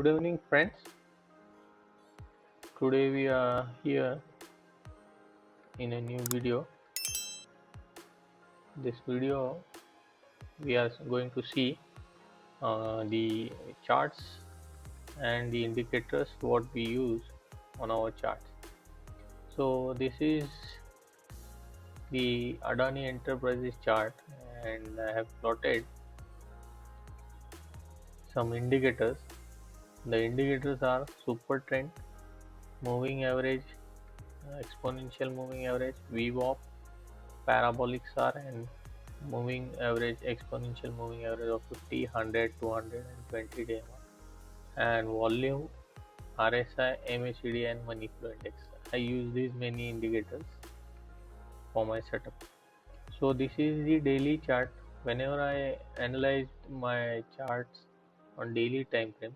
Good evening, friends. Today we are here in a new video. This video we are going to see the charts and the indicators what we use on our charts. So this is the Adani Enterprises chart, and I have plotted some indicators. The indicators are super trend, moving average, exponential moving average, VWAP, parabolic SAR, and moving average, exponential moving average of 50, 100, 200 and 20 day and volume, RSI, MACD and money flow index. I use these many indicators for my setup. So this is the daily chart. Whenever I analyze my charts on daily time frame,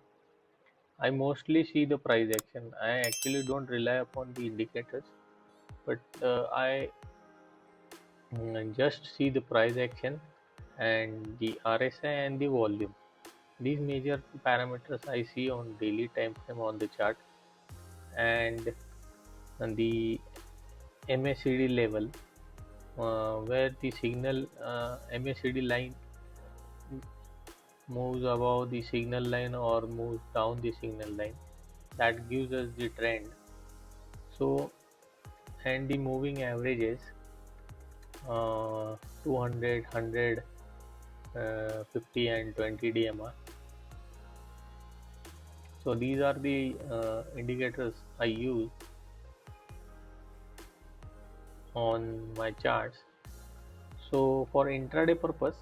I mostly see the price action. I actually don't rely upon the indicators, but I just see the price action and the RSI and the volume. These major parameters I see on daily time frame on the chart, and the MACD level, where the signal MACD line moves above the signal line or moves down the signal line, that gives us the trend. So, and the moving averages, 200, 100, 50 and 20 DMR. So these are the indicators I use on my charts. So for intraday purpose,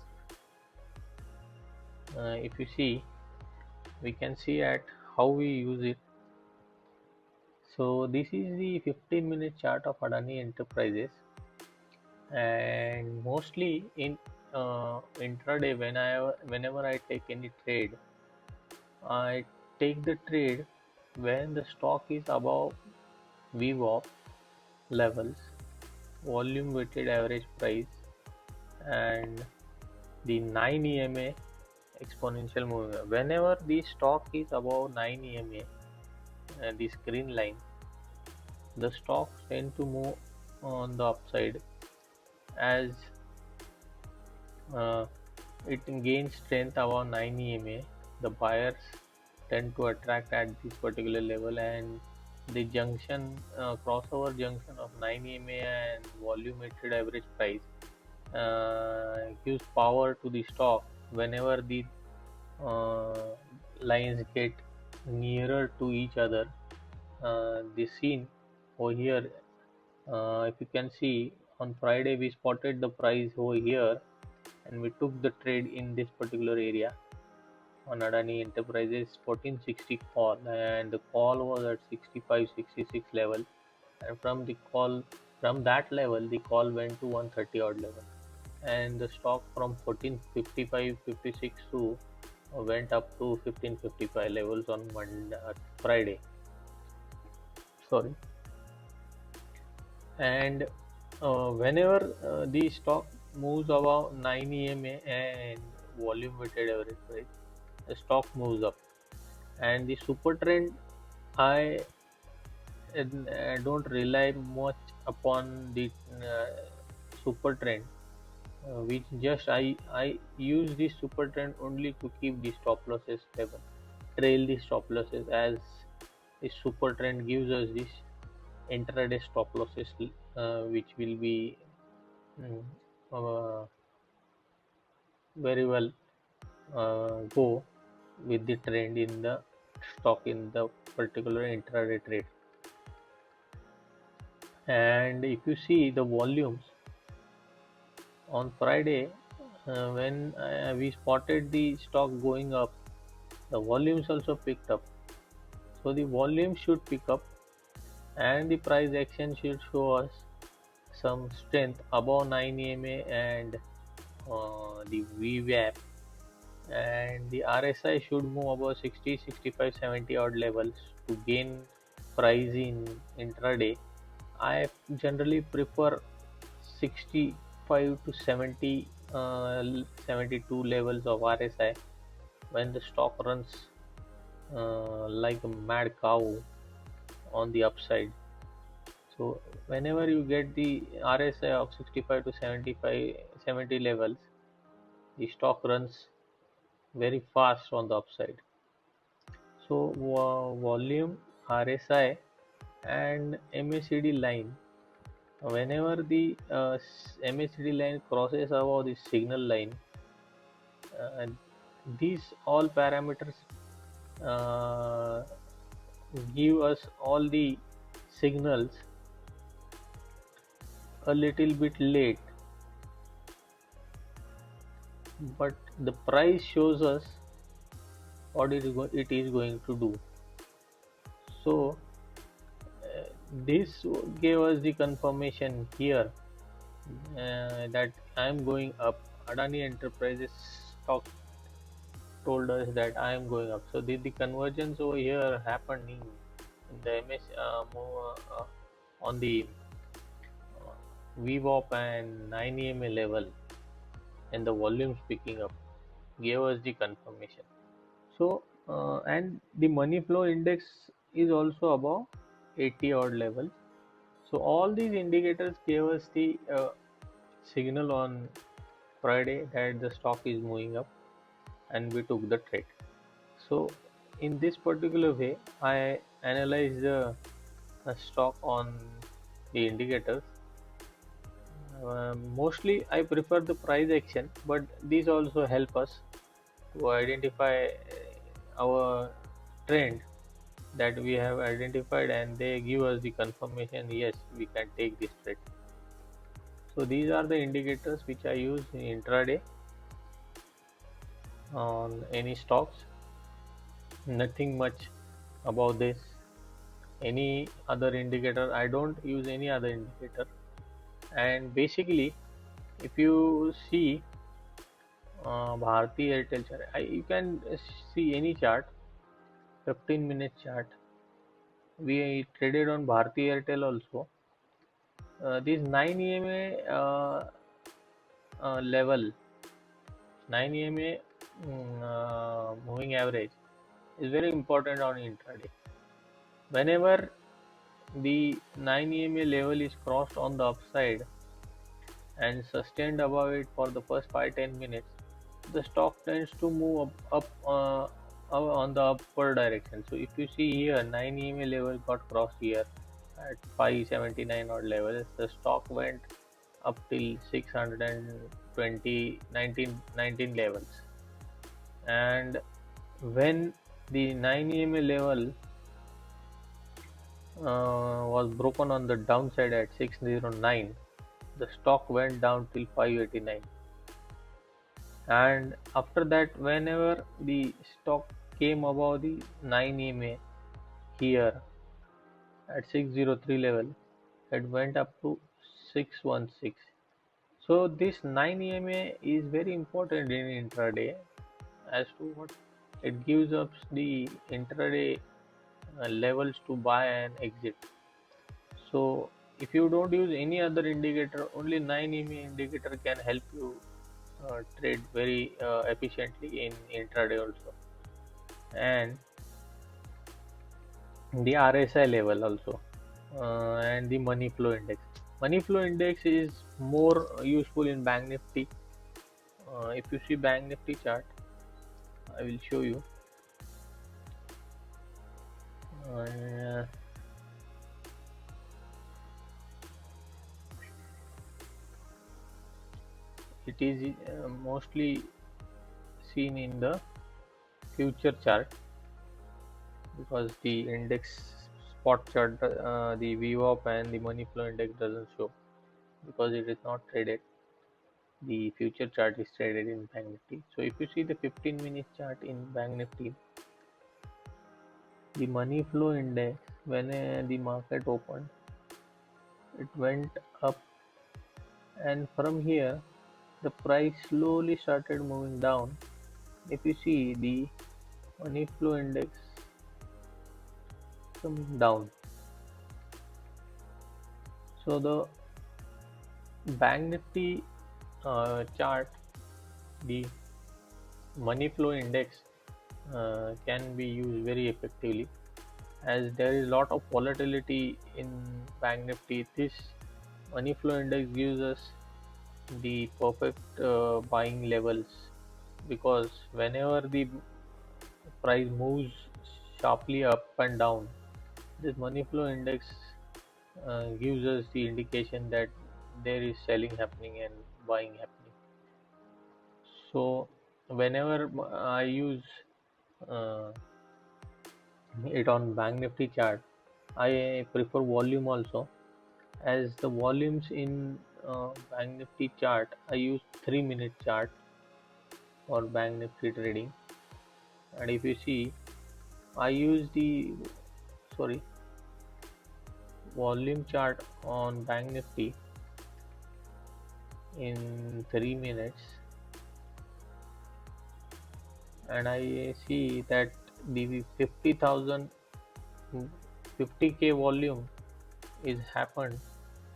if you see, we can see at how we use it. So this is the 15-minute chart of Adani Enterprises, and mostly in intraday, whenever I take any trade, I take the trade when the stock is above VWAP levels, volume weighted average price, and the 9 EMA exponential moving. Whenever the stock is above 9 EMA, this green line, the stocks tend to move on the upside as uh, it gains strength above 9 EMA. The buyers tend to attract at this particular level, and the junction, crossover junction of 9 EMA and volume weighted average price gives power to the stock. Whenever the uh, lines get nearer to each other, the scene over here, if you can see, on Friday we spotted the price over here and we took the trade in this particular area on Adani Enterprises 1460 call, and the call was at 65-66 level, and from that level the call went to 130 odd level, and the stock from 1455-56 to went up to 1555 levels on Friday. Sorry. And whenever the stock moves above 9 EMA and volume weighted average price, the stock moves up. And the super trend, I don't rely much upon the super trend, which just I use this super trend only to keep the stop losses level, trail the stop losses, as the super trend gives us this intraday stop losses, which will be mm, uh, very well go with the trend in the stock in the particular intraday trade. And if you see the volumes on Friday, when we spotted the stock going up, the volumes also picked up. So the volume should pick up, and the price action should show us some strength above 9 EMA and the VWAP, and the RSI should move above 60, 65, 70 odd levels to gain price in intraday. I generally prefer 65 to 70, 72 levels of RSI when the stock runs like a mad cow on the upside. So whenever you get the RSI of 65 to 75, 70 levels, the stock runs very fast on the upside. So volume, RSI, and MACD line. Whenever the MACD line crosses above the signal line, uh, these all parameters uh, give us all the signals a little bit late, but the price shows us what it is going to do. So this gave us the confirmation here that I am going up. Adani Enterprises stock told us that I am going up. So the convergence over here happening in the MS on the VWAP and 9 EMA level, and the volumes picking up gave us the confirmation. So and the money flow index is also above 80 odd levels. So all these indicators gave us the signal on Friday that the stock is moving up, and we took the trade. So in this particular way, I analyze the stock on the indicators. Mostly, I prefer the price action, but these also help us to identify our trend that we have identified, and they give us the confirmation. Yes, we can take this trade. So these are the indicators which I use in intraday on any stocks. Nothing much about this. Any other indicator, I don't use any other indicator. And basically, if you see Bharti Airtel chart, you can see any chart, 15-minute chart. We traded on Bharti Airtel also. This 9 EMA level, 9 EMA moving average is very important on intraday. Whenever the 9 EMA level is crossed on the upside and sustained above it for the first 5-10 minutes, the stock tends to move up on the upward direction. So if you see here, 9 EMA level got crossed here at 579 odd levels. The stock went up till 620 19 levels, and when the 9 EMA level was broken on the downside at 609, the stock went down till 589. And after that, whenever the stock came above the 9 EMA here at 603 level, it went up to 616. So this 9 EMA is very important in intraday, as to what it gives us the intraday levels to buy and exit. So if you don't use any other indicator, only 9 EMA indicator can help you trade very efficiently in intraday also. And the RSI level also, and the money flow index. Money flow index is more useful in Bank Nifty. If you see Bank Nifty chart, I will show you. Uh, it is mostly seen in the future chart, because the index spot chart, the VWAP and the money flow index doesn't show, because it is not traded. The future chart is traded in Bank Nifty. So if you see the 15-minute chart in Bank Nifty, the money flow index, when the market opened, it went up, and from here the price slowly started moving down. If you see the money flow index coming down, so the Bank Nifty chart, the money flow index can be used very effectively, as there is a lot of volatility in Bank Nifty. This money flow index gives us the perfect buying levels, because whenever the price moves sharply up and down, this money flow index gives us the indication that there is selling happening and buying happening. So whenever I use uh, it on Bank Nifty chart, I prefer volume also, as the volumes in Bank Nifty chart, I use 3 minute chart for Bank Nifty trading. And if you see, I use the sorry volume chart on Bank Nifty in 3 minutes, and I see that the 50,000 50K volume is happened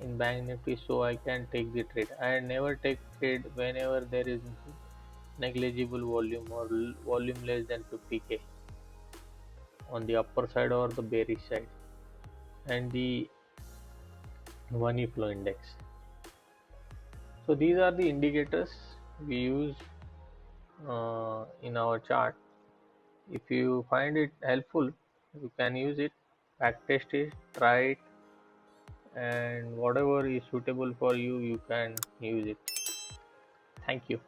in Bank Nifty, so I can take the trade. I never take trade whenever there is negligible volume or volume less than 50K on the upper side or the bearish side. And the money flow index. So these are the indicators we use in our chart. If you find it helpful, you can use it, backtest it, try it, and whatever is suitable for you, you can use it. Thank you.